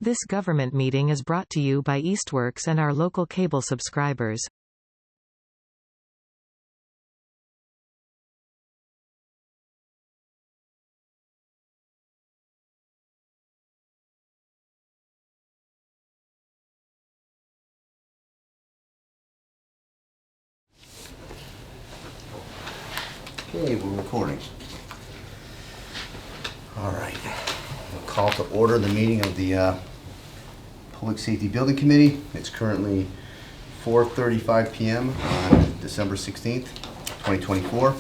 This government meeting is brought to you by Eastworks and our local cable subscribers. Okay, we're recording. All right. We'll call to order the meeting of the Public Safety Building Committee. It's currently 4:35 p.m. on December 16th, 2024.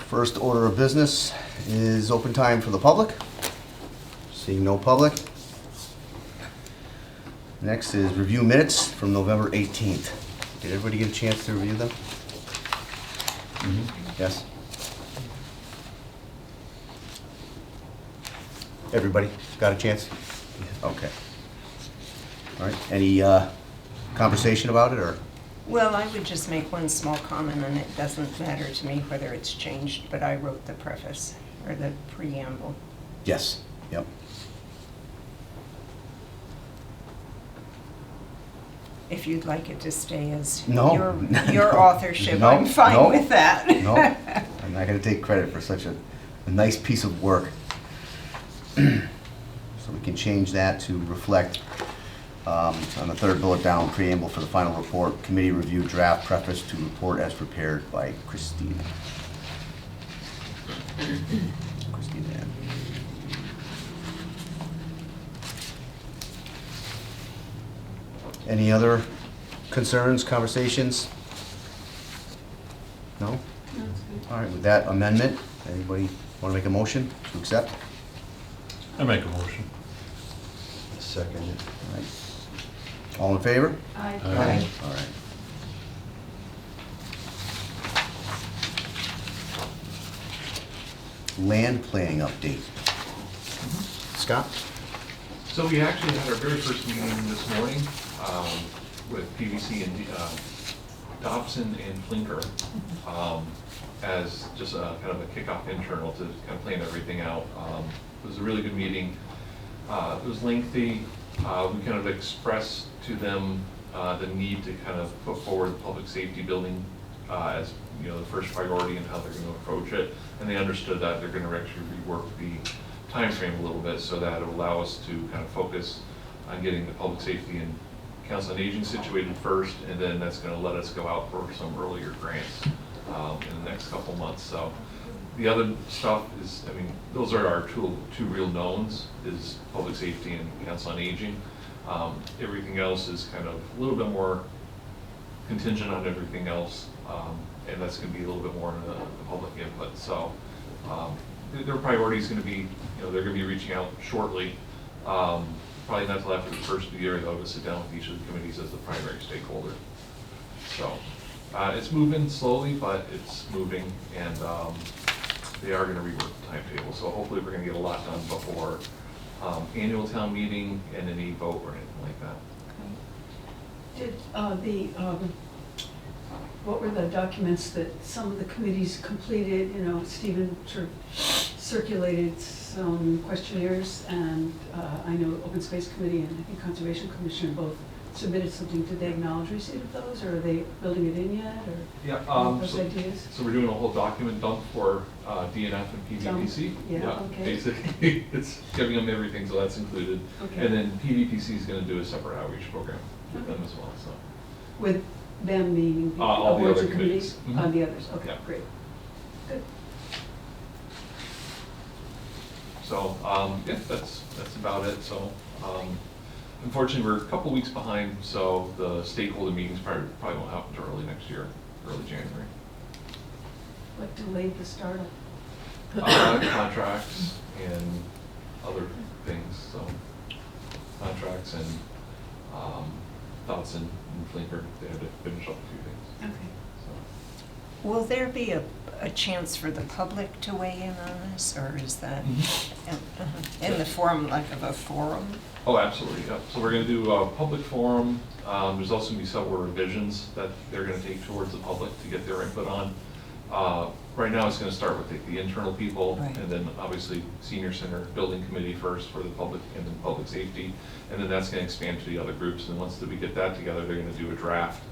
First order of business is open time for the public. Seeing no public. Next is review minutes from November 18th. Did everybody get a chance to review them? Yes. Everybody got a chance? Okay. All right. Any conversation about it, or? Well, I would just make one small comment, and it doesn't matter to me whether it's changed, but I wrote the preface or the preamble. Yes. Yep. If you'd like it to stay as No. your authorship, No, I'm fine no, with that. No, I'm not going to take credit for such a nice piece of work. So we can change that to reflect on the third bullet down, preamble for the final report, committee review draft preface to report as prepared by Christine. Christine Ann. Any other concerns, conversations? No? All right, with that amendment, anybody want to make a motion to accept? I make a motion. Second. All right. All in favor? Aye. All right. Land planning update. Scott? So we actually had our very first meeting this morning with PVC and Dobson and Flinker as just a kind of a kickoff internal to kind of plan everything out. It was a really good meeting. It was lengthy. We kind of expressed to them the need to kind of put forward the public safety building as the first priority and how they're going to approach it. And they understood that they're going to actually rework the time frame a little bit so that it will allow us to kind of focus on getting the public safety and council on aging situated first, and then that's going to let us go out for some earlier grants in the next couple months. So the other stuff is, those are our two real knowns, is public safety and council on aging. Everything else is kind of a little bit more contingent on everything else, and that's going to be a little bit more in the public input. So their priority is going to be, they're going to be reaching out shortly. Probably not until after the first of the year, though, to sit down with each of the committees as the primary stakeholder. So it's moving slowly, but it's moving, and they are going to rework the timetable. So hopefully we're going to get a lot done before annual town meeting and any vote or anything like that. Did what were the documents that some of the committees completed? Stephen sort of circulated some questionnaires, and I know Open Space Committee and I think Conservation Commission both submitted something. Did they acknowledge receipt of those, or are they building it in yet, or those ideas? So we're doing a whole document dump for DNF and PVPC. Okay. Basically, it's giving them everything, so that's included. Okay. And then PVPC is going to do a separate outreach program with them as well. So With them meaning all the boards other and committees? committees. The others, okay, Yeah. great. Good. So yeah, that's about it. So unfortunately, we're a couple weeks behind. So the stakeholder meetings probably won't happen until early next year, early January. What delayed the startup? Contracts and other things. So contracts and Dodson and Flinker, they had to finish up a few things. Okay. So. Will there be a chance for the public to weigh in on this, or is that in the form of a forum? Oh, absolutely, yeah. So we're going to do a public forum. There's also going to be several revisions that they're going to take towards the public to get their input on. right now it's gonna start with the internal people, Right. and then obviously senior center, building committee first for the public, and then public safety, and then that's gonna expand to the other groups, and once we get that together, they're gonna do a draft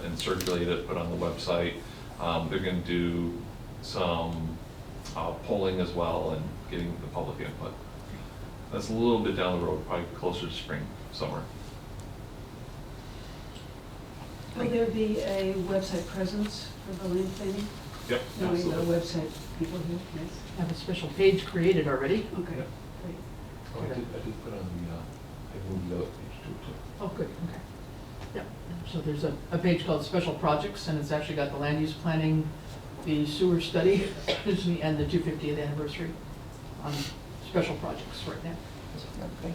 and circulate it, put on the website. They're gonna do some polling as well and getting the public input. That's a little bit down the road, probably closer to spring, summer. Will there be a website presence for the land planning? Yep, Knowing the absolutely. website people here, yes, Have a special page created already. okay, Yep. great. Oh, I did put on I moved the other page too. Oh, good, okay. Yep, so there's a page called Special Projects, and it's actually got the land use planning, the sewer study, and the 250th anniversary on special projects right now. Okay,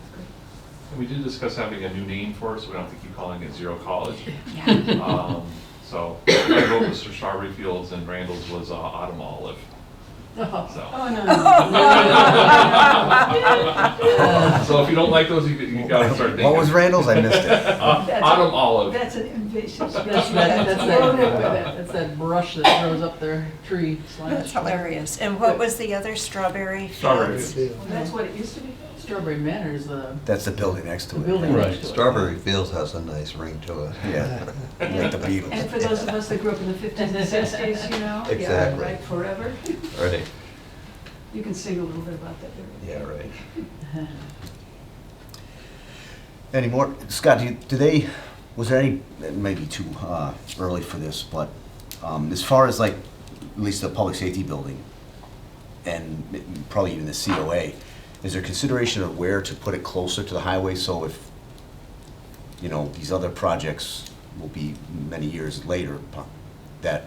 And we did discuss having a new name for it, so we don't have to keep calling it Zero College. Yeah. So my vote was for Strawberry Fields and Randall's was Autumn Olive, Oh, so. Oh, no, no. So if you don't like those, you gotta start thinking. What was Randall's? I missed it. Autumn Olive. That's an invasive That's species. that's that brush that grows up their tree slash. That's hilarious. And what was the other, Strawberry Strawberry Fields? Fields. That's what it used to be? Strawberry Manor is the That's the building next to it. building Right. next to it. Strawberry Fields has a nice ring to it. Yeah, like the Beatles. And for those of us that grew up in the 50s and 60s, you know? Yeah, Exactly. right, forever. Right. You can sing a little bit about that. Yeah, right. Any more? Scott, was there any, it may be too early for this, but as far as like, at least the public safety building, and probably even the COA, is there consideration of where to put it closer to the highway, so if, these other projects will be many years later, that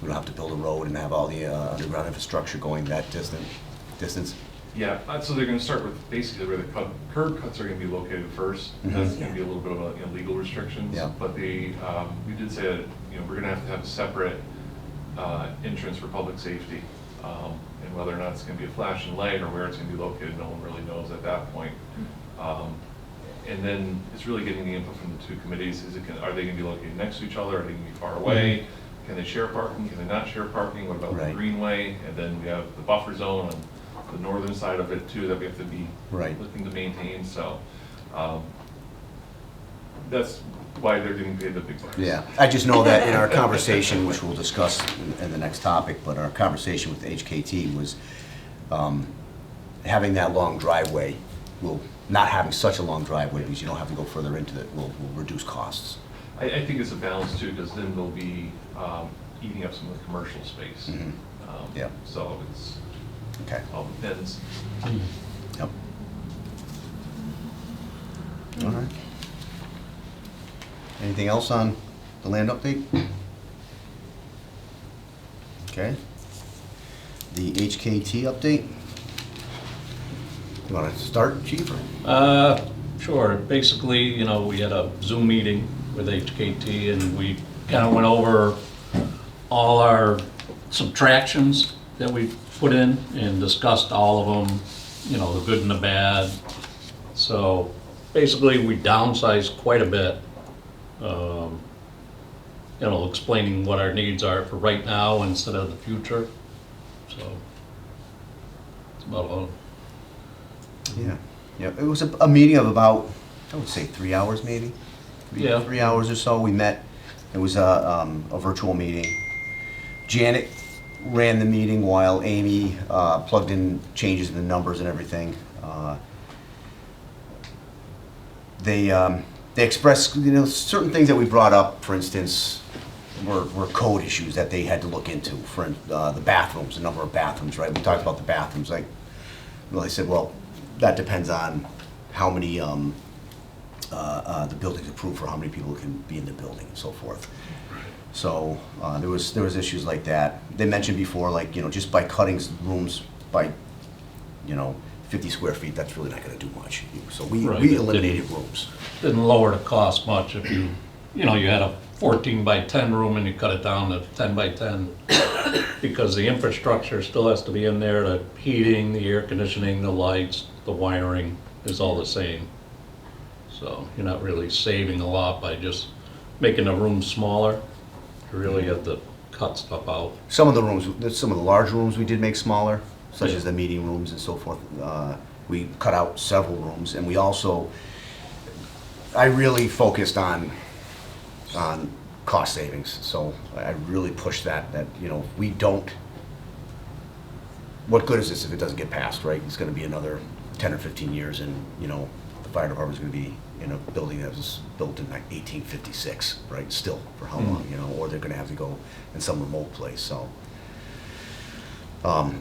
we don't have to build a road and have all the underground infrastructure going that distance? Yeah, so they're gonna start with basically where the curb cuts are gonna be located first. Mhm. That's gonna be a little bit of legal restrictions. Yeah. But we did say that, we're gonna have to have a separate entrance for public safety. And whether or not it's gonna be a flashing light or where it's gonna be located, no one really knows at that point. And then it's really getting the input from the two committees. Are they gonna be located next to each other? Are they gonna be far away? Can they share parking? Can they not share parking? What about the Right. greenway? And then we have the buffer zone on the northern side of it too that we have to be Right. looking to maintain. So that's why they're getting paid the big bucks. Yeah, I just know that in our conversation, which we'll discuss in the next topic, but our conversation with HKT was having that long driveway, not having such a long driveway, because you don't have to go further into it, will reduce costs. I think it's a balance too, because then they'll be eating up some of the commercial space. Mhm. Yeah. So it's Okay. all depends. Yep. All right. Anything else on the land update? Okay. The HKT update? You want to start, Chief? Sure. Basically, we had a Zoom meeting with HKT and we kind of went over all our subtractions that we put in and discussed all of them, the good and the bad. So basically, we downsized quite a bit, explaining what our needs are for right now instead of the future. So that's about all. Yeah. Yeah, it was a meeting of about, I would say 3 hours maybe. Yeah. 3 hours or so. We met. It was a virtual meeting. Janet ran the meeting while Amy plugged in changes in the numbers and everything. They expressed, certain things that we brought up, for instance, were code issues that they had to look into. For the bathrooms, the number of bathrooms, right? We talked about the bathrooms. They said, well, that depends on how many the building's approved for, how many people can be in the building and so forth. So there was issues like that. They mentioned before, just by cutting rooms by 50 square feet, that's really not going to do much. So we Right, eliminated rooms. Didn't lower the cost much if you had a 14 by 10 room and you cut it down to 10 by 10 because the infrastructure still has to be in there, the heating, the air conditioning, the lights, the wiring is all the same. So you're not really saving a lot by just making the room smaller. You really have to cut stuff out. Some of the rooms, some of the large rooms we did make smaller, such Yeah. as the meeting rooms and so forth. We cut out several rooms, and we also, I really focused on cost savings. So I really pushed that, you know, we don't, what good is this if it doesn't get passed, right? It's gonna be another 10 or 15 years, and, you know, the fire department's gonna be in a building that was built in like 1856, right? Still, for how long, you know, or they're gonna have to go in some remote place, so.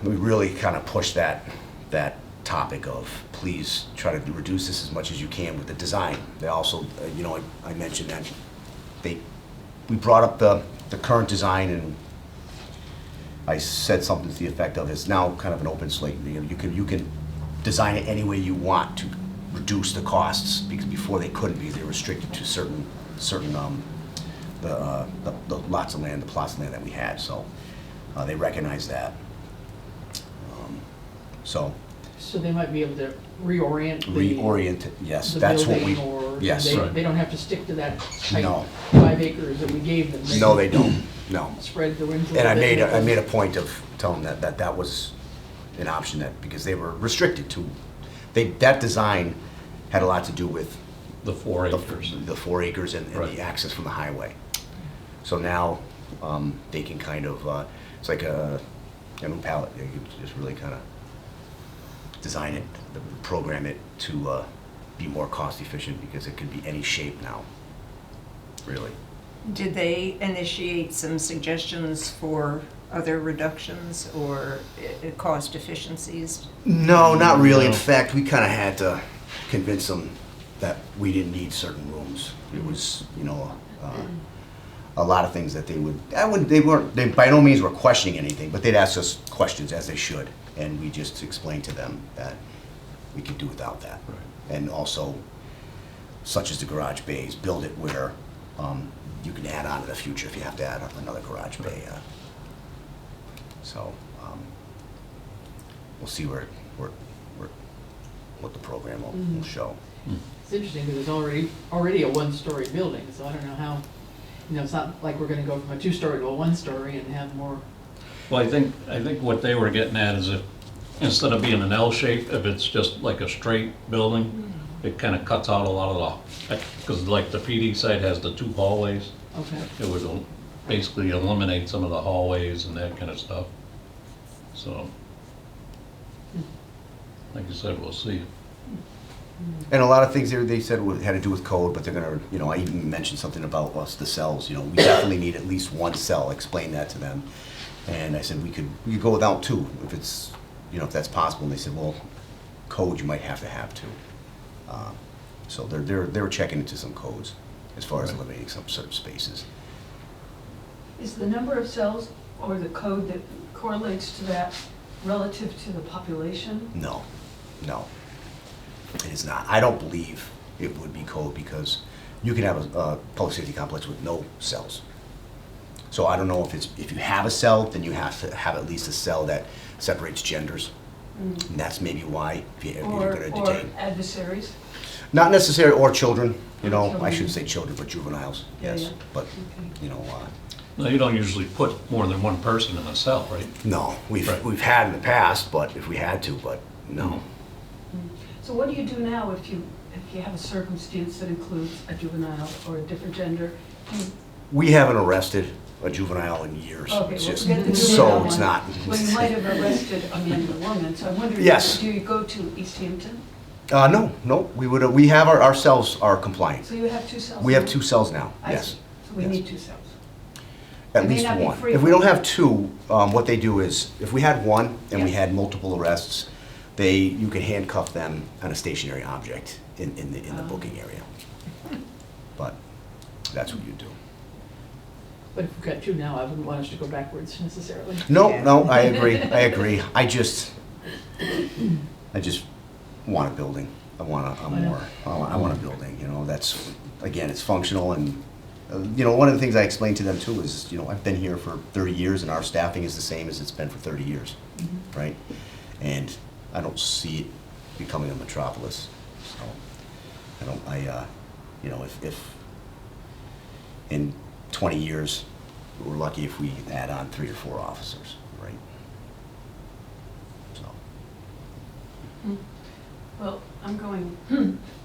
We really kind of pushed that topic of, please try to reduce this as much as you can with the design. They also, you know, I mentioned that we brought up the current design, and I said something to the effect of, it's now kind of an open slate. You know, you can design it any way you want to reduce the costs, because before they couldn't, because they were restricted to certain the lots of land, the plots of land that we had. So they recognized that. So they might be able to reorient Reorient it, yes, the that's what we, building, or yes. they don't have to stick to that tight No. 5 acres that we gave them. No, they don't, no. Spread the wings a And I little bit. made a point of telling them that was an option, that, because they were restricted to, that design had a lot to do with The 4 acres. the 4 acres and Right. the access from the highway. So now, they can kind of, it's like a new palette, they can just really kind of design it, program it to be more cost efficient, because it could be any shape now, really. Did they initiate some suggestions for other reductions or cost efficiencies? No, not really. In No. fact, we kind of had to convince them that we didn't need certain rooms. It was, you know, a lot of things that they by no means were questioning anything, but they'd ask us questions, as they should, and we just explained to them that we could do without that. Right. And also, such as the garage bays, build it where you can add on in the future if you have to add another garage bay. So we'll see what the program will show. It's interesting, because it's already a 1-story building, so I don't know how, you know, it's not like we're gonna go from a 2-story to a 1-story and have more. Well, I think what they were getting at is, if, instead of being an L shape, if it's just like a straight building, it kind of cuts out a lot of the, because like the PD site has the 2 hallways, Okay. it would basically eliminate some of the hallways and that kind of stuff. So, like you said, we'll see. And a lot of things they said had to do with code, but they're gonna, you know, I even mentioned something about the cells. You know, we definitely need at least 1 cell. Explain that to them, and I said we could go without 2 if it's, you know, if that's possible. And they said, well, code you might have to have 2. So they're checking into some codes as far as eliminating some certain spaces. Is the number of cells or the code that correlates to that relative to the population? No, it is not. I don't believe it would be code, because you can have a public safety complex with no cells. So I don't know if you have a cell, then you have to have at least a cell that separates genders. And that's maybe why, if you're going to Or detain. adversaries? Not necessarily, or children, you know, I Children. shouldn't say children, but juveniles, Yeah, yes. yeah. But, Okay. you know, No, you don't usually put more than 1 person in a cell, right? no, Right. we've had in the past, but if we had to, but no. So what do you do now if you have a circumstance that includes a juvenile or a different gender? Do you- We haven't arrested a juvenile in years. Okay, It's well, just, forget the so juvenile it's one. not. Well, you might have arrested a man and a woman, so I'm wondering, Yes. do you go to East Hampton? No, we have our cells are compliant. So you have 2 cells? We have now? 2 cells now, I yes. see. So we Yes. need 2 cells. At They may least not be 1. free If we from- don't have 2, what they do is, if we had 1 and we Yeah. had multiple arrests, you can handcuff them on a stationary object in the booking area. But that's what you do. But if we've got 2 now, I wouldn't want us to go backwards necessarily. No, Yeah. no, I agree. I just want a building. I want a building, you know, that's, again, it's functional, and, you know, one of the things I explained to them too is, you know, I've been here for 30 years and our staffing is the same as it's been for 30 years, right? And I don't see it becoming a metropolis, so, you know, if in 20 years, we're lucky if we add on 3 or 4 officers, right? So, Well, I'm going,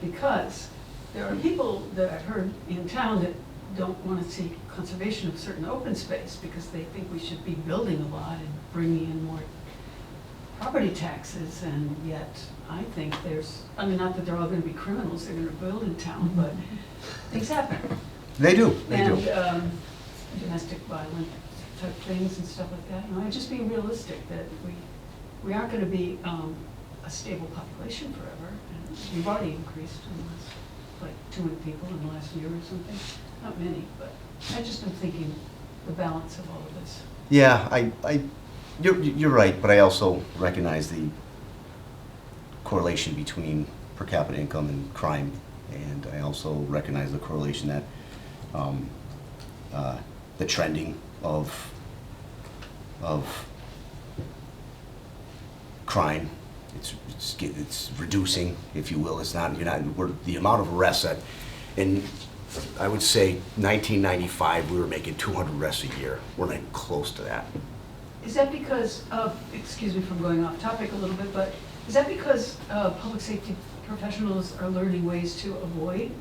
because there are people that I've heard in town that don't want to see conservation of certain open space because they think we should be building a lot and bringing in more property taxes, and yet I think there's, I mean, not that they're all going to be criminals, they're going to build in town, but things happen. they do. And domestic violence type things and stuff like that. You know, just being realistic that we aren't going to be a stable population forever. And we've already increased in the last, like 200 people in the last year or something. Not many, but I just am thinking the balance of all of this. Yeah, you're right, but I also recognize the correlation between per capita income and crime, and I also recognize the correlation that the trending of crime, it's reducing, if you will. It's not, the amount of arrests that, in, I would say 1995 we were making 200 arrests a year. We're not even close to that. Is that because of, excuse me from going off topic a little bit, but is that because public safety professionals are learning ways to avoid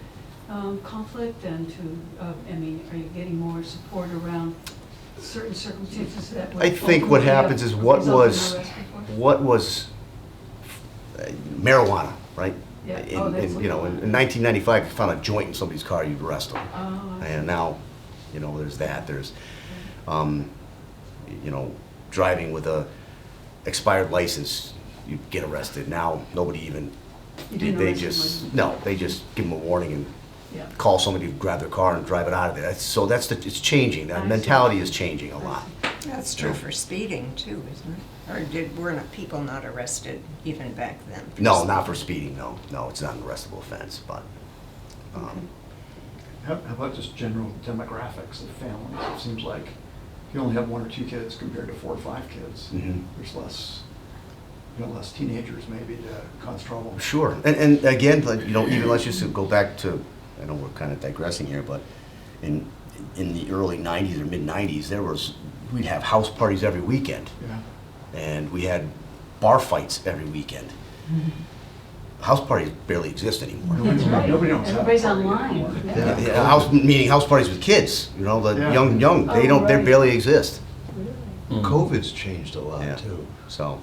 conflict and to, I mean, are you getting more support around certain circumstances that would I think what ultimately happens is result in arrest before? what was marijuana, right? Yeah. In, Oh, that's in 1995, if you found a joint in somebody's car, you'd arrest them. Oh, I see. And now, there's that. There's, driving with a expired license, you get arrested. Now, nobody even, You didn't they arrest just, someone. no, they just give them a warning and Yeah. call somebody to grab their car and drive it out of there. It's changing. I That see. mentality is changing a lot. That's true for speeding too, isn't it? Or were not people not arrested even back then? No, not for speeding, no. No, it's not an arrestable offense, but, How about just general demographics of families? It seems like if you only have 1 or 2 kids compared to 4 or 5 kids, Mhm. there's less, less teenagers maybe to cause trouble. sure. And again, like, even let's just go back to, I know we're kind of digressing here, but in the early 90s or mid 90s, we'd have house parties every weekend. Yeah. And we had bar fights every weekend. House parties barely exist anymore. That's right. Nobody knows how to Everybody's party online. anymore. Yeah. Meaning house parties with kids, the Yeah. young, they Oh, they right. barely exist. COVID's changed a lot Yeah. too. So,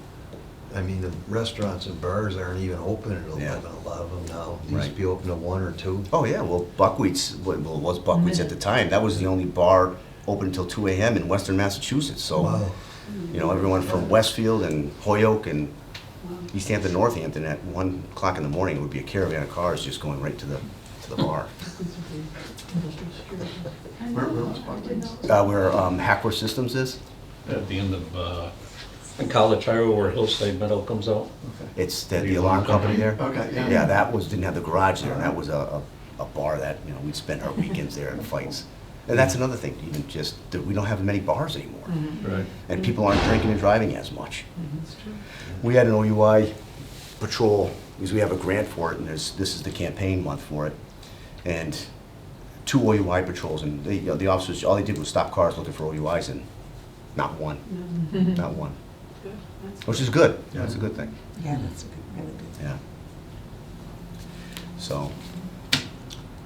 I mean, the restaurants and bars aren't even open at 11, Yeah. a lot of them now. They used Right. to be open to 1 or 2. oh yeah, well, Buckwheat's, well, it was Buckwheat's at the time. That was the only bar open until 2 a.m. in Western Massachusetts. So, Wow. everyone from Westfield and Holyoke and Wow. East Hampton, Northampton, at 1 o'clock in the morning, it would be a caravan of cars just going right to the bar. I know, Where was I didn't Buckwheat's? know. Where Hackworth Systems is, At the end of, in College Highway where Hillside Meadow comes out. Okay. it's the alarm company there. Okay, yeah. Yeah, that didn't have the garage there, and that was a bar that, we'd spend our weekends there in fights. And that's another thing, even just, that we don't have many bars anymore. Right. And people aren't drinking and driving as much. That's true. We had an OUI patrol, because we have a grant for it, and this is the campaign month for it. And 2 OUI patrols, and the officers, all they did was stop cars looking for OUIs, and not one, not one, Good. That's which is good. That's a good thing, Yeah, that's a good, really good. yeah. So,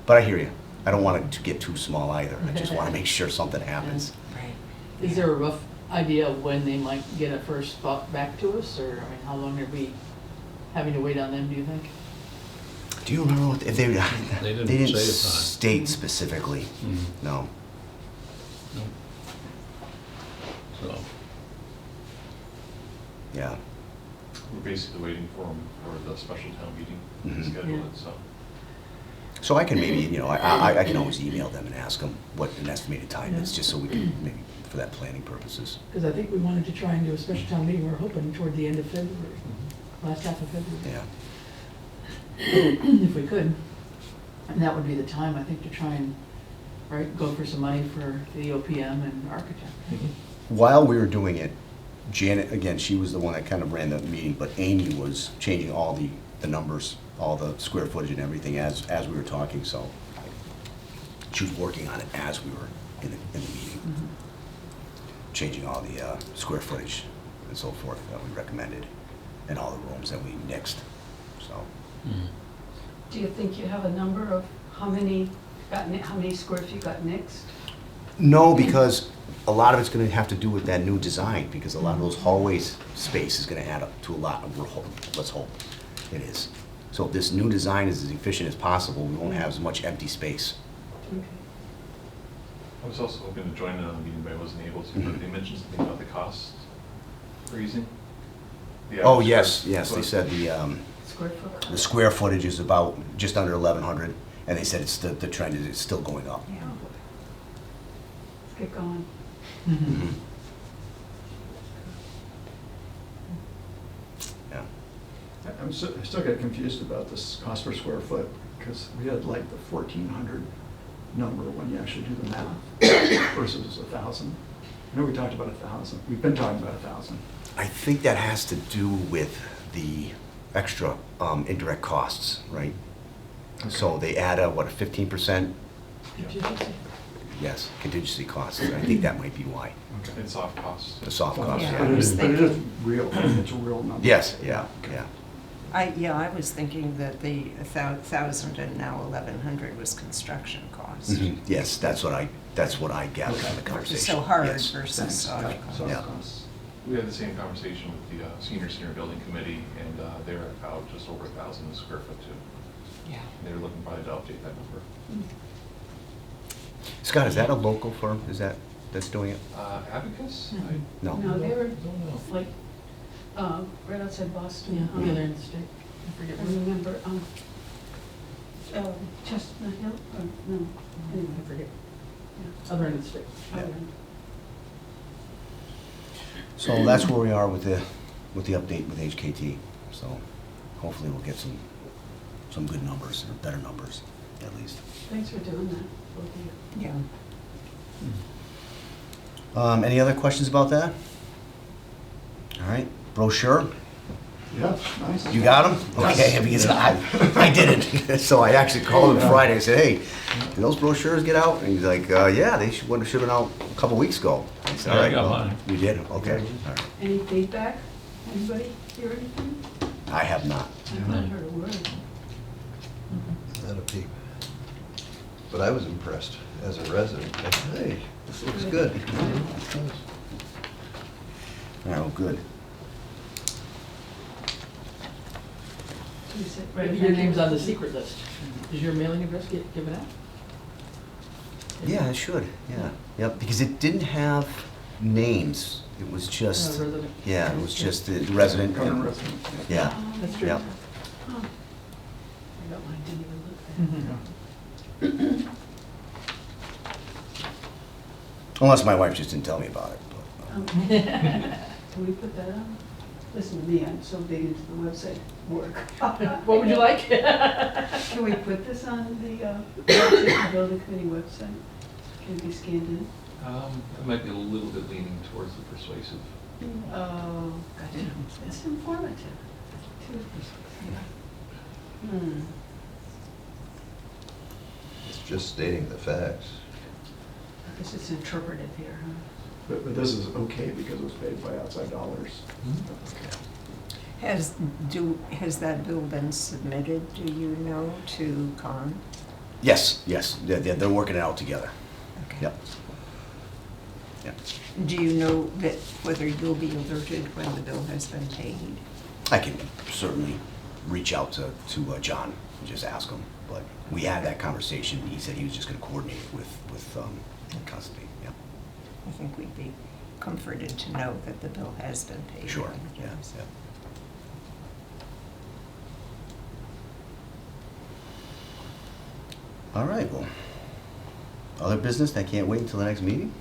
but I hear you. I don't want it to get too small either. I just want to make sure something happens. Right. Is there a rough idea of when they might get a first thought back to us, or, I mean, how long are we having to wait on them, do you think? Do you remember if they didn't they didn't say a time. state specifically? Mhm. No. No. So, Yeah. We're basically waiting for them for the special town meeting Mhm. to schedule Yeah. it, so. So I can maybe, I can always email them and ask them what an estimated time is, just so we can maybe, for that planning purposes. Because I think we wanted to try and do a special town meeting, we're hoping toward the end of February, last half of February. Yeah. If we could. And that would be the time, I think, to try and, right, go for some money for the OPM and architect. While we were doing it, Janet, again, she was the one that kind of ran the meeting, but Amy was changing all the numbers, all the square footage and everything as we were talking, so she was working on it as we were in the meeting. changing all the square footage and so forth that we recommended, and all the rooms that we nixed, so. Do you think you have a number of how many square feet got nixed? No, because a lot of it's gonna have to do with that new design, because a lot of those hallways space is gonna add up to a lot, and let's hope it is. So if this new design is as efficient as possible, we won't have as much empty space. Okay. I was also hoping to join in on the meeting, but I wasn't able to. But they mentioned something about the cost raising. Oh, yes, yes, they said Square foot? the square footage is about just under 1,100, and they said it's the trend is it's still going up. Yeah. Let's get going. Mhm. Yeah. I still get confused about this cost per square foot, because we had like the 1,400 number when you actually do the math versus 1,000. I know we talked about 1,000. We've been talking about 1,000. I think that has to do with the extra indirect costs, right? So they add a 15%? Contingency. Yes, contingency costs. I think that might be why. And soft costs. The soft costs, Yeah. But yeah. it is real, it's a real number. Yes, yeah, yeah. I was thinking that the 1,000 and now 1,100 was construction cost. Mhm. Yes, that's what I gathered from the conversation. So hard Yes. versus Thanks. soft Yeah, cost. soft Yeah. costs. We had the same conversation with the senior center building committee, and they're about just over 1,000 a square foot too. Yeah. And they were looking probably to update that number. Scott, is that a local firm? That's doing it? Abacus? Mhm. No? No, they were don't know. like, right outside Boston. Yeah, on the other end of the state. I forget I where. remember, Chestnut Hill, or, no, anyway. I forget. Yeah. Other end of the state. Yeah. Other end. So that's where we are with the update with HKT. So hopefully we'll get some good numbers, or better numbers, at least. Thanks for doing that, both of you. Yeah. Any other questions about that? All right, brochure? Yeah, nice. You got them? Okay, because I didn't. So I actually called him Friday and said, hey, did those brochures get out? And he's like, yeah, they should have been out a couple weeks ago. I said, Yeah, all I right, got well, mine. you did? Okay. All right. Any feedback? Anybody hear anything? I have not. I've not heard a word. Not a peep. But I was impressed as a resident. I said, hey, this looks good. All right, well, good. You said- Right, your name's on the secret list. Is your mailing address get given out? Yeah, it should, yeah. Yep, because it didn't have names. It was just, Resident. yeah, it was just the resident. Current resident. Yeah, Oh, That's true. yep. Huh. I got mine, didn't even look there. Mhm. Yeah. Unless my wife just didn't tell me about it. but, Can we put that on? Listen to me, I'm so big into the website work. What would you like? Can we put this on the building committee website? Can it be scanned in? It might be a little bit leaning towards the persuasive. Oh, gotcha. It's informative. Too. Hmm. It's just stating the facts. I guess it's interpretive here, huh? But this is okay because it was paid by outside dollars. Has that bill been submitted, do you know, to Con? Yes, yes, they're working it out together. Okay. Yep. Yep. Do you know that whether you'll be alerted when the bill has been paid? I can certainly reach out to John and just ask him, but we had that conversation. He said he was just gonna coordinate it with Constantine, yeah. I think we'd be comforted to know that the bill has been paid. Sure, yeah, yeah. All right, well, other business, I can't wait until the next meeting?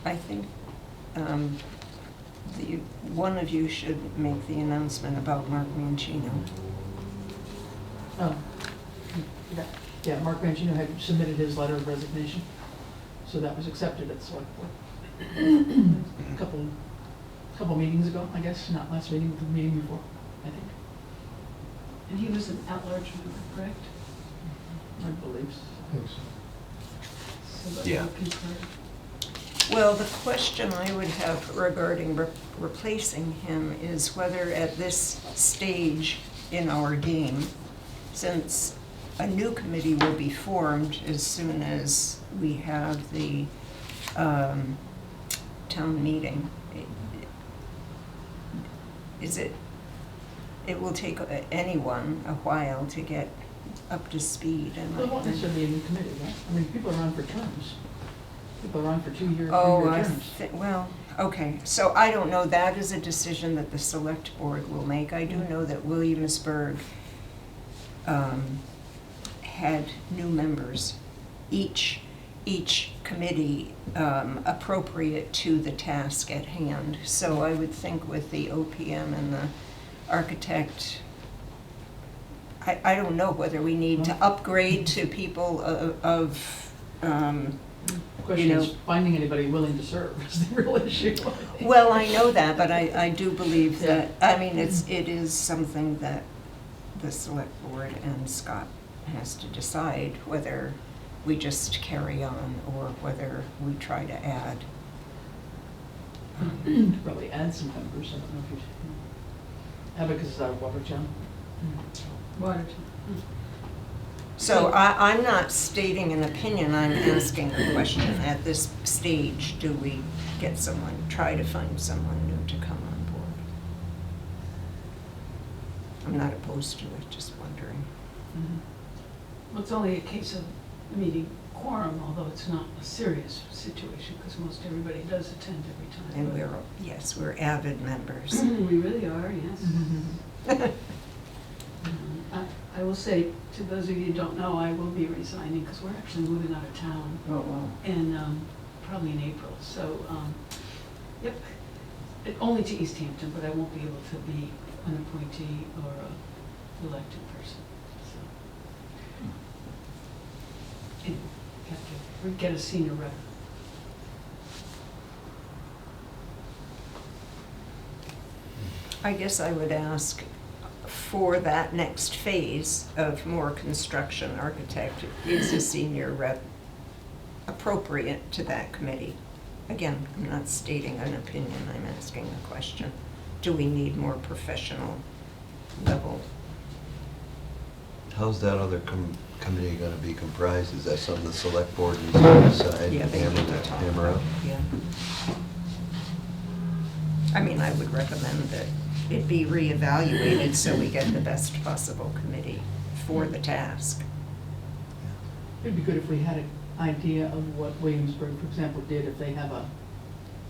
I think one of you should make the announcement about Mark Mancino. Oh, yeah, Mark Mancino had submitted his letter of resignation, so that was accepted at select board. A couple meetings ago, I guess, not last meeting, but the meeting before, I think. And he was an at-large member, correct? I believe so. So that Yeah. will concur. Well, the question I would have regarding replacing him is whether at this stage in our game, since a new committee will be formed as soon as we have the town meeting, it will take anyone a while to get up to speed. And Well, it won't necessarily be a new committee, right? I mean, people are on for terms. People are on for 2-year, Oh, 3-year I terms. well, okay, so I don't know, that is a decision that the select board will make. I do know that Williamsburg had new members, each committee appropriate to the task at hand. So I would think with the OPM and the architect, I don't know whether we need to upgrade to people of The question you is know- finding anybody willing to serve is the real issue. Well, I know that, but I do believe that, I mean, it is something that the select board and Scott has to decide whether we just carry on or whether we try to add. Probably add some members, I don't know if you, Abacus is out of Watertown. Watertown. So I'm not stating an opinion, I'm asking a question. At this stage, do we get someone, try to find someone new to come on board? I'm not opposed to it, just wondering. Well, it's only a case of meeting quorum, although it's not a serious situation, because most everybody does attend every time. And we're avid members. We really are, yes. I will say, to those of you who don't know, I will be resigning, because we're actually moving out of town Oh, wow. in, probably in April, so, yep. Only to East Hampton, but I won't be able to be an appointee or a elected person, so. Anyway, have to get a senior rep. I guess I would ask for that next phase of more construction architect, is a senior rep appropriate to that committee? Again, I'm not stating an opinion, I'm asking a question. Do we need more professional level? How's that other committee gonna be comprised? Is that something the select board needs to decide? Yeah, they need to talk hammer about, out? yeah. I mean, I would recommend that it be reevaluated so we get the best possible committee for the task. It'd be good if we had an idea of what Williamsburg, for example, did, if they have a,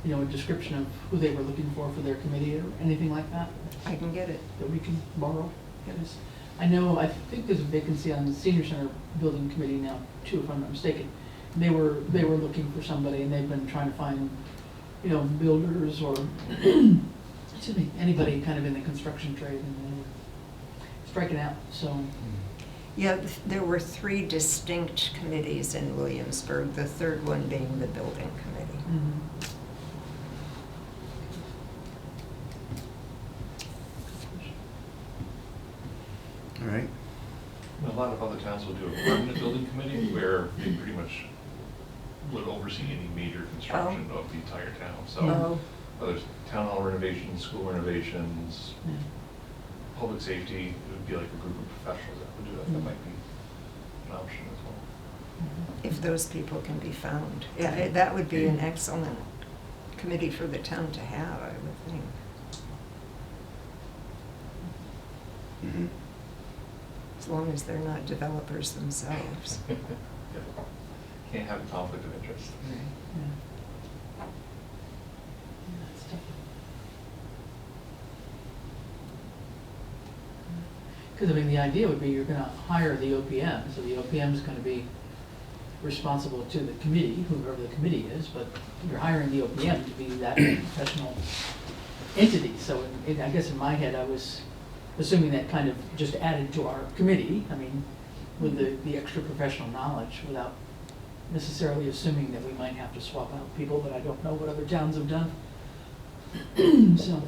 a description of who they were looking for their committee or anything like that. I can get it. That we can borrow. Yes. I know, I think there's a vacancy on the senior center building committee now too, if I'm not mistaken. They were looking for somebody, and they've been trying to find, builders or, excuse me, anybody kind of in the construction trade, and they were striking out, so. Yeah, there were 3 distinct committees in Williamsburg, the third one being the building committee. All right. A lot of other towns will do a permanent building committee where they pretty much would oversee any major construction of the entire town. So Oh, whether it's town hall renovations, school renovations, Yeah. public safety, it would be like a group of professionals that would do that. That might be an option as well. if those people can be found. Yeah, that would be an excellent committee for the town to have, I would think. Mhm. As long as they're not developers themselves. Yeah. Can't have a conflict of interest. Because, the idea would be you're going to hire the OPM, so the OPM is going to be responsible to the committee, whoever the committee is, but you're hiring the OPM to be that professional entity. So I guess in my head, I was assuming that kind of just added to our committee, with the extra professional knowledge, without necessarily assuming that we might have to swap out people, but I don't know what other towns have done. So,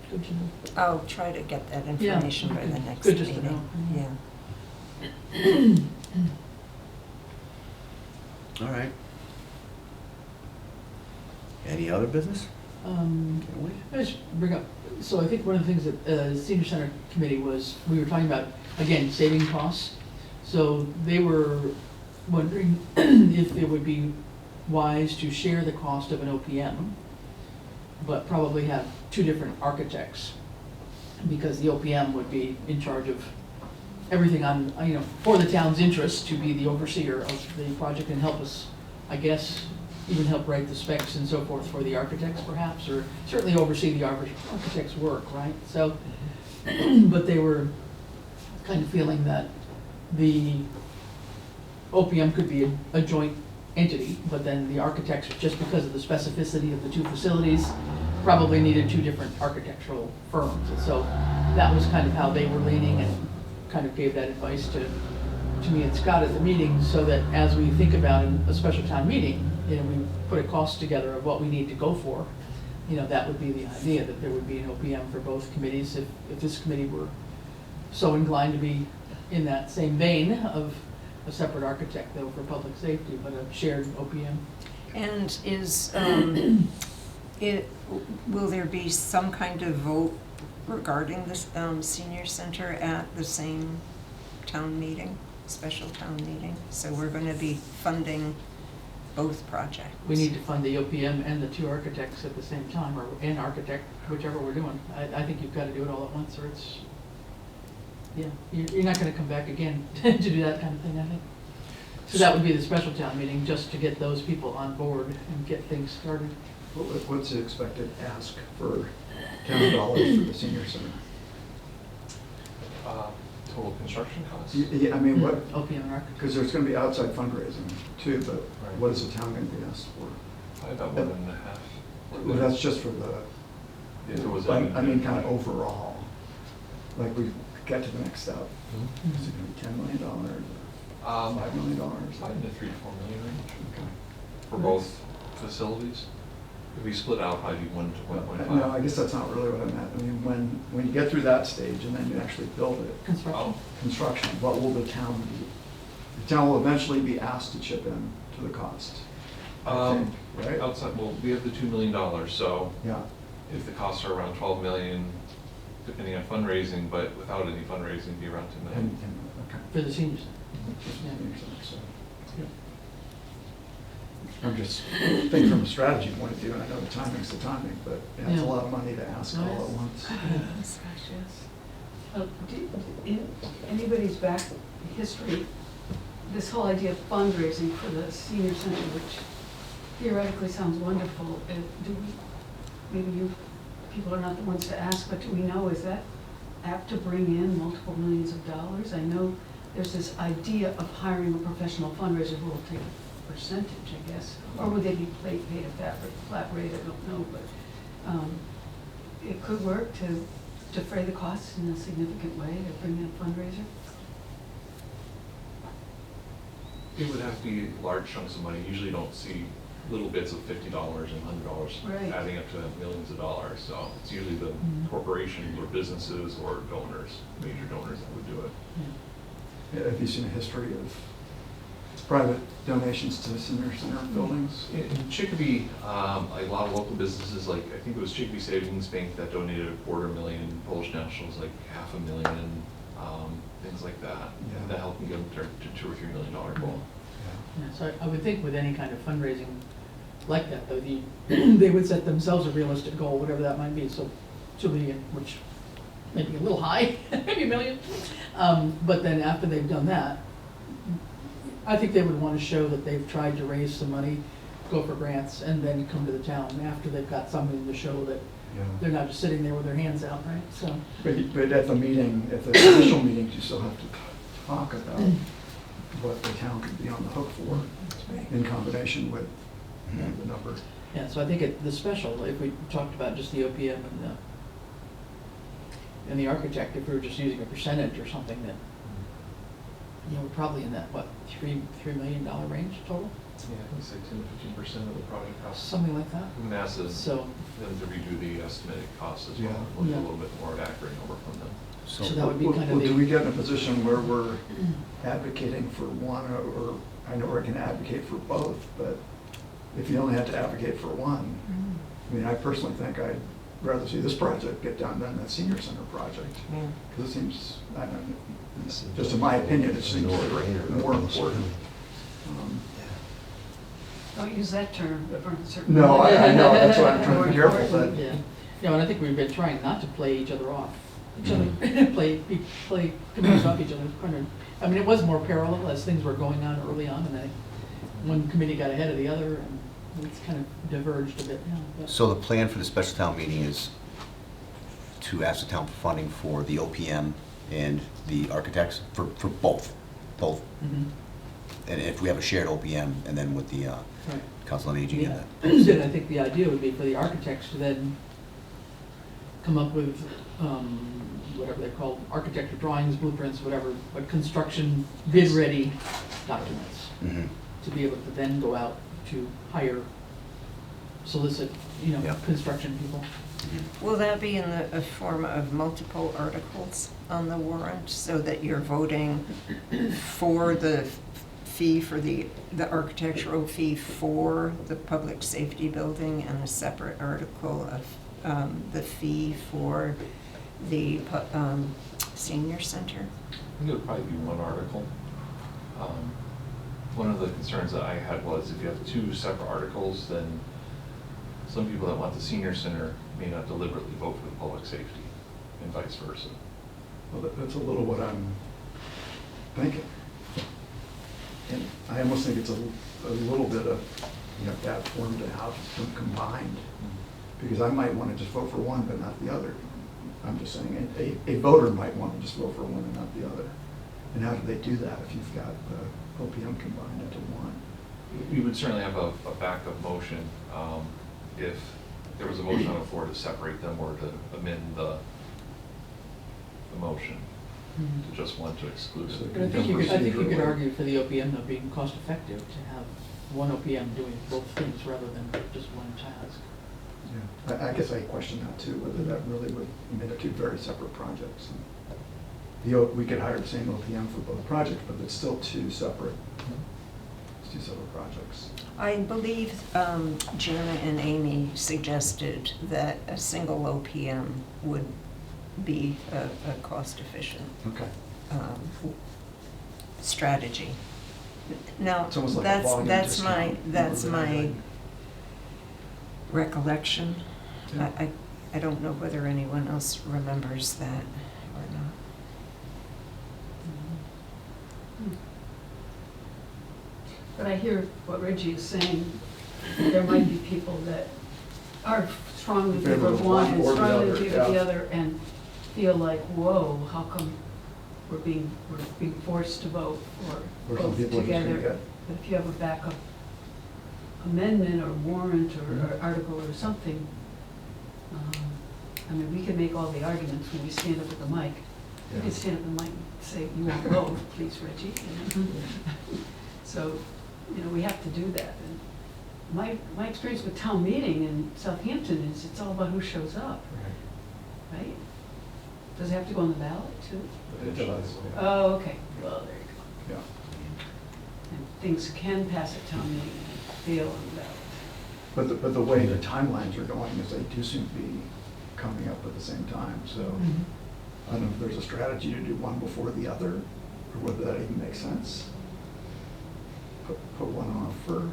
good to know. I'll try to get that information by the next Good just to meeting. know. Yeah. All right. other business? Um, Can't wait. I just bring up, so I think one of the things that Senior Center Committee was, we were talking about, again, saving costs. So they were wondering if it would be wise to share the cost of an OPM, but probably have two different architects, because the OPM would be in charge of everything on, for the town's interest, to be the overseer of the project and help us, I guess, even help write the specs and so forth for the architects perhaps, or certainly oversee the architect's work, right? So, but they were kind of feeling that the OPM could be a joint entity, but then the architects, just because of the specificity of the two facilities, probably needed two different architectural firms. And so that was kind of how they were leaning, and kind of gave that advice to me and Scott at the meeting, so that as we think about a special town meeting, we put a cost together of what we need to go for. That would be the idea, that there would be an OPM for both committees, if this committee were so inclined to be in that same vein of a separate architect, though, for public safety, but a shared OPM. And will there be some kind of vote regarding this senior center at the same town meeting, special town meeting? So we're going to be funding both projects. We need to fund the OPM and the two architects at the same time, or an architect, whichever we're doing. I think you've got to do it all at once, or it's, you're not going to come back again to do that kind of thing, I think. So that would be the special town meeting, just to get those people on board and get things started. What's the expected ask for town dollars for the senior center? Total construction costs? Yeah, I mean, what, OPM and architect. because there's gonna be outside fundraising too, but what is the town gonna be asked for? Probably about 1.5. Well, that's just for the, If it was I any- mean, kind of overall, like we get to the next step. Mhm. Is it gonna be $10 million or $5 million? Probably in the 3 to 4 million range Okay. for both facilities. If we split out, probably 1 to 1.5. No, I guess that's not really what I meant. I mean, when you get through that stage and then you actually build it, Construction. construction, what will the town do? The town will eventually be asked to chip in to the cost, I think, right? Outside, well, we have the $2 million, so Yeah, if the costs are around 12 million, depending on fundraising, but without any fundraising, it'd be around 10 million. okay. For the seniors. So, I'm just thinking from a strategy point of view, and I know the timing's the timing, but yeah, it's a Yeah. lot of money to ask all at once. Yes, gosh, yes. In anybody's back history, this whole idea of fundraising for the senior center, which theoretically sounds wonderful, do we, maybe you people are not the ones to ask, but do we know, is that apt to bring in multiple millions of dollars? I know there's this idea of hiring a professional fundraiser who will take a percentage, I guess, or would they be paid a flat rate, I don't know, but it could work to defray the costs in a significant way to bring in a fundraiser. It would have to be large chunks of money. Usually you don't see little bits of $50 and $100 Right. adding up to millions of dollars. So it's usually the Mhm. corporations or businesses or donors, major donors that would do it. Yeah. Have you seen a history of private donations to senior center buildings? In Chicopee, a lot of local businesses, like I think it was Chicopee Savings Bank that donated $250,000, Polish Nationals like $500,000, things like that. Yeah. And that helped them get them to $2 or $3 million goal. Yeah, so I would think with any kind of fundraising like that, though, they would set themselves a realistic goal, whatever that might be, so 2 million, which may be a little high, maybe $1 million. But then after they've done that, I think they would want to show that they've tried to raise some money, go for grants, and then come to the town after they've got something to show that they're not just sitting there with their hands out, right? So, But at the meeting, at the initial meetings, you still have to talk about what the town could be on the hook for in combination with the number. yeah, so I think at the special, if we talked about just the OPM and the architect, if we were just using a percentage or something, that, we're probably in that, what, $3 million range total? Yeah, I think say 10 to 15% of the project cost. Something like that? Massive. So, Then to redo the estimated costs as Yeah. well, look Yeah. a little bit more accurate number from them. so that would be kind of Well, do the, we get in a position where we're advocating for one, or I know we're going to advocate for both, but if you only have to advocate for one, I mean, I personally think I'd rather see this project get done than that senior center project. Yeah. Because it seems, I don't know, just in my opinion, it seems more important. Don't use that term, but from a certain. No, I know, that's why I'm trying to be careful, but. Yeah, yeah, and I think we've been trying not to play each other off, play committees off each other. I mean, it was more parallel as things were going on early on, and then one committee got ahead of the other, and it's kind of diverged a bit now. But So the plan for the special town meeting is to ask the town for funding for the OPM and the architects, for both. Mhm. And if we have a shared OPM, and then with the Right. Council on Aging and Yeah, that. and I think the idea would be for the architects to then come up with, whatever they're called, architecture drawings, blueprints, whatever, but construction bid-ready documents, Mhm. to be able to then go out to hire, solicit, Yeah. construction people. Will that be in the form of multiple articles on the warrant, so that you're voting for the fee for the architectural fee for the public safety building, and a separate article of the fee for the senior center? I think it would probably be one article. One of the concerns that I had was if you have two separate articles, then some people that want the senior center may not deliberately vote for the public safety, and vice versa. Well, that's a little what I'm thinking. And I almost think it's a little bit of, bad form to have them combined. Because I might want to just vote for one, but not the other. I'm just saying, a voter might want to just vote for one and not the other. And how do they do that if you've got OPM combined into one? We would certainly have a backup motion if there was a motion on the floor to separate them or to amend the motion to just one to exclude it. But I think you could argue for the OPM though being cost effective to have one OPM doing both things rather than just one task. Yeah. I guess I question that too, whether that really would, they're two very separate projects. We could hire the same OPM for both projects, but it's still two separate projects. I believe Jana and Amy suggested that a single OPM would be a cost-efficient Okay. strategy. Now, It's almost like a that's volume discount that's more than my anything. recollection. Yeah. I don't know whether anyone else remembers that or not. But I hear what Reggie is saying, there might be people that are strongly in favor of one and or the strongly in other, favor of the yeah. other, and feel like, whoa, how come we're being forced to vote for Or some both people are just gonna together? get- But if you have a backup amendment or warrant or article or something, I mean, we can make all the arguments when we stand up at the mic. You can Yeah. stand up at the mic and say, you won't vote, please, Reggie. So, we have to do that. And my experience with town meeting in Southampton is it's all about who shows up, right? Does it have to go on the ballot too? It does, yeah. Oh, okay, well, there you go. Yeah. And things can pass at town meeting and fail on the ballot. But the way the timelines are going is they do seem to be coming up at the same time, so I don't know if there's a strategy to do one before the other, or whether that even makes sense. Put one off for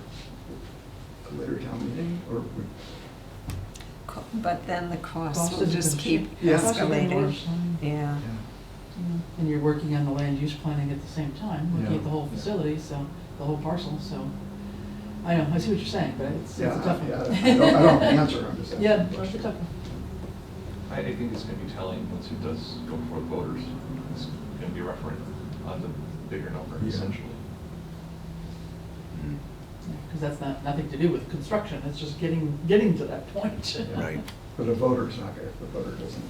a later town meeting, or But then the cost Cost will is just gonna keep Yeah. Cost is getting escalating. worse. Yeah. And you're working on the land use planning at the same time, looking Yeah. at the whole facility, so, the whole parcel, so. I know, I see what you're saying, but it's a yeah, tough one. I don't have the answer, I'm just asking. Yeah, the that's a question. tough one. I think it's going to be telling once it does go before the voters. It's going to be a referendum on the bigger number, Yeah. essentially. Because that's nothing to do with construction, it's just getting to that point. Right. But a voter's not gonna, if the voter doesn't,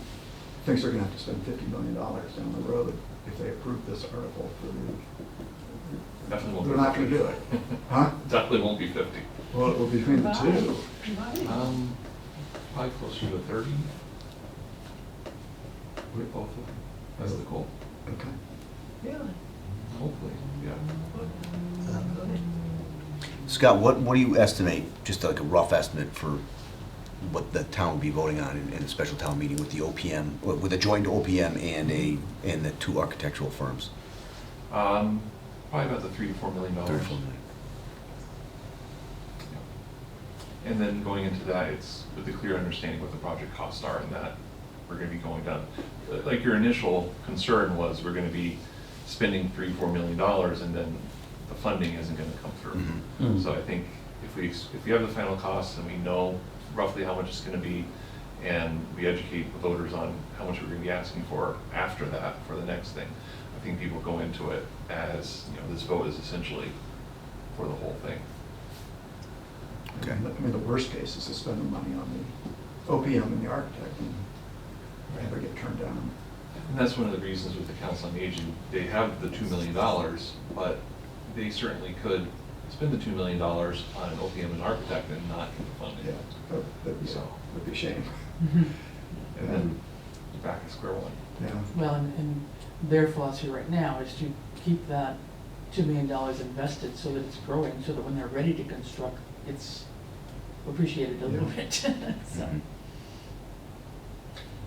thinks they're gonna have to spend $50 million down the road if they approve this article for the, Definitely won't they're be not gonna 50. do it. Huh? Definitely won't be 50. Well, it will be between the two. Probably closer to 30. With both of them. That's the goal. Okay. Really? Hopefully, yeah. Scott, what do you estimate, just like a rough estimate for what the town would be voting on in a special town meeting with the OPM, with a joint OPM and the two architectural firms. Probably about the $3 to $4 million. 34 million. And then going into that, it's with a clear understanding what the project costs are and that we're gonna be going down. Like your initial concern was we're gonna be spending $3 to $4 million and then the funding isn't gonna come through. Mhm. So I think if we have the final costs and we know roughly how much it's gonna be, and we educate the voters on how much we're gonna be asking for after that, for the next thing, I think people go into it as, you know, this vote is essentially for the whole thing. Okay. I mean, the worst case is to spend the money on the OPM and the architect and have it get turned down. And that's one of the reasons with the Council on Aging, they have the $2 million, but they certainly could spend the $2 million on an OPM and architect and not get the funding. Yeah, that'd be a shame. And then you're back at square one. Yeah. Well, and their philosophy right now is to keep that $2 million invested so that it's growing, so that when they're ready to construct, it's appreciated a little Yeah. bit. So, Mhm.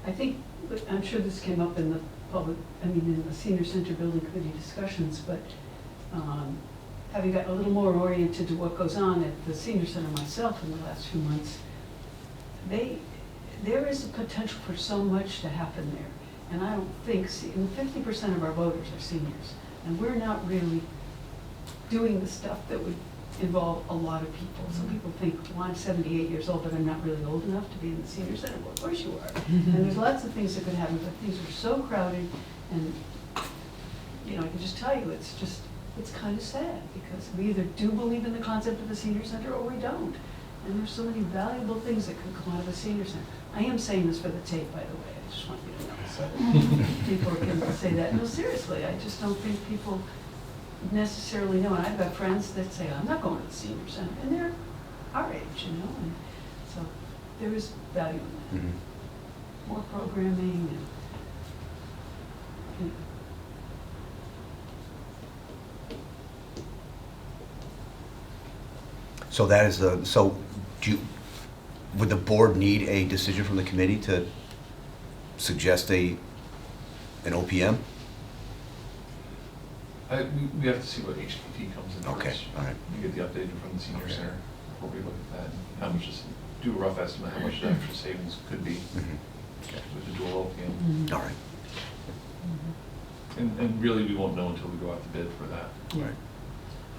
I think, I'm sure this came up in the public, in the senior center building committee discussions, but having gotten a little more oriented to what goes on at the senior center myself in the last few months, there is a potential for so much to happen there. And I don't think, 50% of our voters are seniors, and we're not really doing the stuff that would involve a lot of people. Some people think, well, I'm 78 years old, but I'm not really old enough to be in the senior center. Well, of course you are. And there's lots of things that could happen, but things are so crowded, and, I can just tell you, it's kind of sad, because we either do believe in the concept of a senior center or we don't. And there's so many valuable things that can come out of a senior center. I am saying this for the tape, by the way. I just want you to know, so people can say that. No, seriously, I just don't think people necessarily know. And I've got friends that say, I'm not going to the senior center, and they're our age, and so there is value in that. Mhm. More programming and, So that is would the board need a decision from the committee to suggest an OPM? We have to see what HPT comes in first. Okay, all right. We get the update from the senior Okay. center before we look at that, and how much do a rough estimate, how much the extra savings could be Mhm. with the dual OPM. All right, And really, we won't know until we go out to bid for that. all right.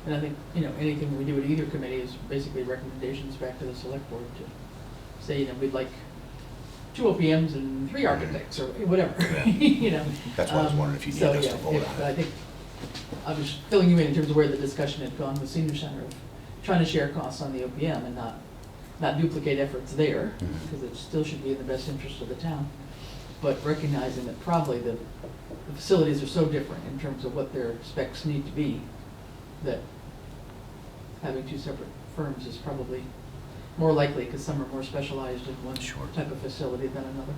And I think, anything we do at either committee is basically recommendations back to the select board to say, we'd like 2 OPMs and 3 architects, or whatever, That's why I was wondering if you needed us to vote on it. I think, I was filling you in terms of where the discussion had gone with senior center, of trying to share costs on the OPM and not duplicate efforts there, Mhm. because it still should be in the best interest of the town. But recognizing that probably the facilities are so different in terms of what their specs need to be, that having 2 separate firms is probably more likely, because some are more specialized in one Sure. type of facility than another.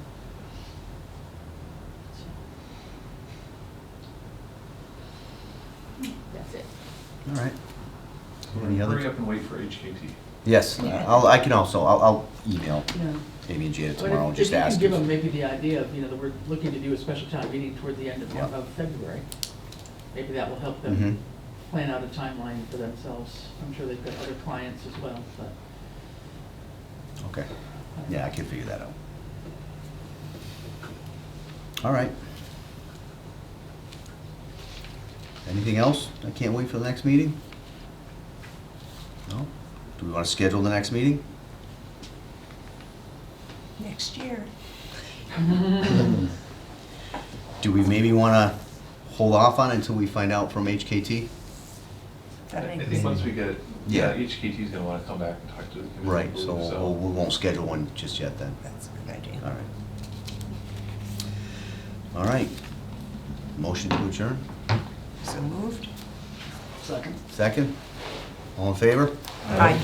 So, that's it. All right. Any other? Hurry up and wait for HKT. Yes, I'll email Yeah. Amy and Jada But tomorrow and just if ask. you can give them maybe the idea of, that we're looking to do a special town meeting toward the end Yeah. of February, maybe that will help them Mhm. plan out a timeline for themselves. I'm sure they've got other clients as well, but. Okay, yeah, I can figure that out. All right. Anything else? I can't wait for the next meeting? No? Do we want to schedule the next meeting? Next year. Do we maybe want to hold off on it until we find out from HKT? That I makes think once we get, Yeah. HKT is gonna wanna come back and talk to the committee. Right, I believe, so we won't schedule one just yet then. That's a good idea. All right. All right. Motion to adjourn? So moved? Second. Second? All in favor? Aye.